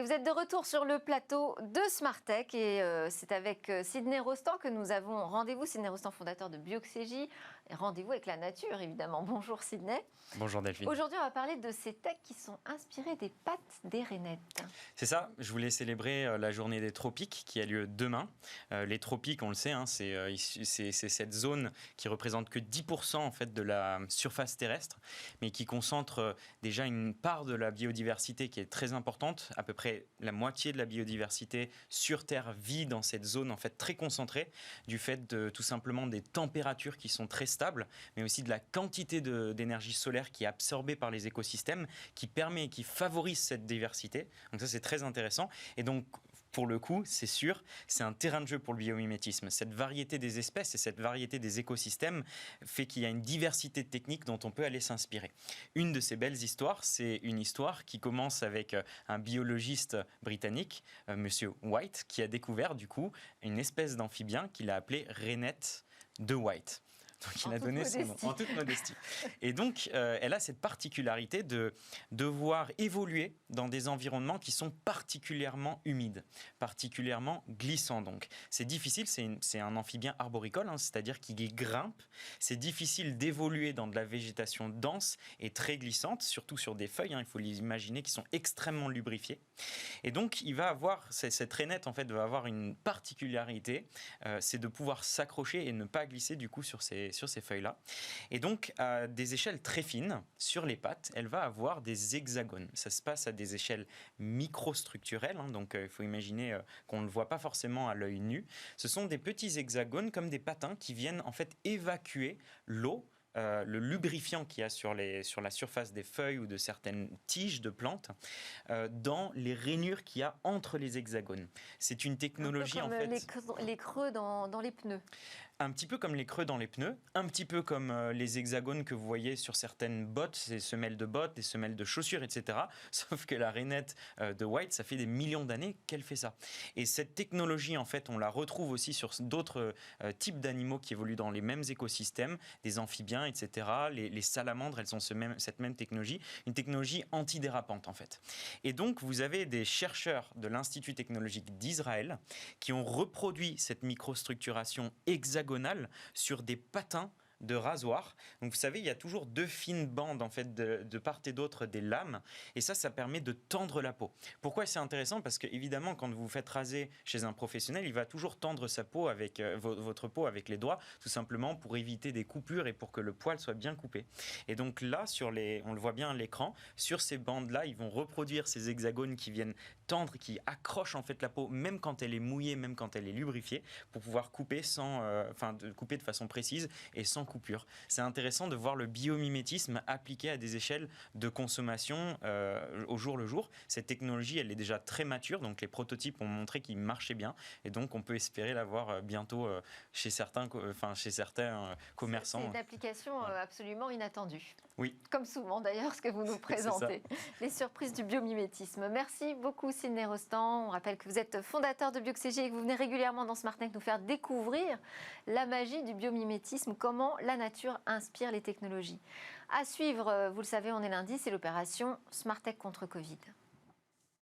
Vous êtes de retour sur le plateau de Smartech et c'est avec Sidney Rostand que nous avons rendez-vous. Sidney Rostand, fondateur de Bioxégie, et rendez-vous avec la nature évidemment. Bonjour Sidney. Bonjour Delphine. Aujourd'hui on va parler de ces techs qui sont inspirés des pattes des rainettes. C'est ça, je voulais célébrer la journée des tropiques qui a lieu demain. Les tropiques, on le sait, c'est cette zone qui représente que 10% en fait de la surface terrestre, mais qui concentre déjà une part de la biodiversité qui est très importante. À peu près la moitié de la biodiversité sur Terre vit dans cette zone en fait très concentrée, du fait de tout simplement des températures qui sont très stables, mais aussi de la quantité d'énergie solaire qui est absorbée par les écosystèmes, qui permet et qui favorise cette diversité. Donc ça c'est très intéressant. Et donc pour le coup, c'est sûr, c'est un terrain de jeu pour le biomimétisme. Cette variété des espèces et cette variété des écosystèmes fait qu'il y a une diversité de techniques dont on peut aller s'inspirer. Une de ces belles histoires, c'est une histoire qui commence avec un biologiste britannique, Monsieur White, qui a découvert du coup une espèce d'amphibien qu'il a appelé rainette de White. Donc il a donné son nom, en toute modestie. Et donc, elle a cette particularité de devoir évoluer dans des environnements qui sont particulièrement humides, particulièrement glissants. Donc, c'est difficile, c'est un amphibien arboricole, c'est-à-dire qu'il grimpe. C'est difficile d'évoluer dans de la végétation dense et très glissante, surtout sur des feuilles, il faut les imaginer, qui sont extrêmement lubrifiées. Et donc, il va avoir, cette rainette, en fait, va avoir une particularité, c'est de pouvoir s'accrocher et ne pas glisser, du coup, sur ces feuilles-là. Et donc, à des échelles très fines, sur les pattes, elle va avoir des hexagones. Ça se passe à des échelles microstructurelles, donc il faut imaginer qu'on ne le voit pas forcément à l'œil nu. Ce sont des petits hexagones comme des patins qui viennent en fait évacuer l'eau, le lubrifiant qu'il y a sur la surface des feuilles ou de certaines tiges de plantes, dans les rainures qu'il y a entre les hexagones. C'est une technologie un peu comme les creux dans les pneus. Un petit peu comme les creux dans les pneus, un petit peu comme les hexagones que vous voyez sur certaines bottes, ces semelles de bottes, les semelles de chaussures, etc. Sauf que la rainette de White, ça fait des millions d'années qu'elle fait ça. Et cette technologie, en fait, on la retrouve aussi sur d'autres types d'animaux qui évoluent dans les mêmes écosystèmes, des amphibiens, etc. Les salamandres, elles ont cette même technologie, une technologie antidérapante, en fait. Et donc, vous avez des chercheurs de l'Institut technologique d'Israël qui ont reproduit cette microstructuration hexagonale sur des patins de rasoir. Donc vous savez, il y a toujours deux fines bandes en fait de part et d'autre des lames, et ça permet de tendre la peau. Pourquoi c'est intéressant? Parce que évidemment, quand vous faites raser chez un professionnel, il va toujours tendre sa peau avec votre peau avec les doigts, tout simplement pour éviter des coupures et pour que le poil soit bien coupé. Et donc là, on le voit bien à l'écran, sur ces bandes-là, ils vont reproduire ces hexagones qui viennent tendre, qui accrochent en fait la peau, même quand elle est mouillée, même quand elle est lubrifiée, pour pouvoir couper couper de façon précise et sans coupure. C'est intéressant de voir le biomimétisme appliqué à des échelles de consommation au jour le jour. Cette technologie, elle est déjà très mature, donc les prototypes ont montré qu'ils marchaient bien, et donc on peut espérer l'avoir bientôt chez certains commerçants. C'est une application absolument inattendue. Oui. Comme souvent d'ailleurs, ce que vous nous présentez. Les surprises du biomimétisme. Merci beaucoup Sidney Rostand. On rappelle que vous êtes fondateur de Bioxégie et que vous venez régulièrement dans Smartech nous faire découvrir la magie du biomimétisme, comment la nature inspire les technologies. À suivre, vous le savez, on est lundi, c'est l'opération Smartech contre Covid.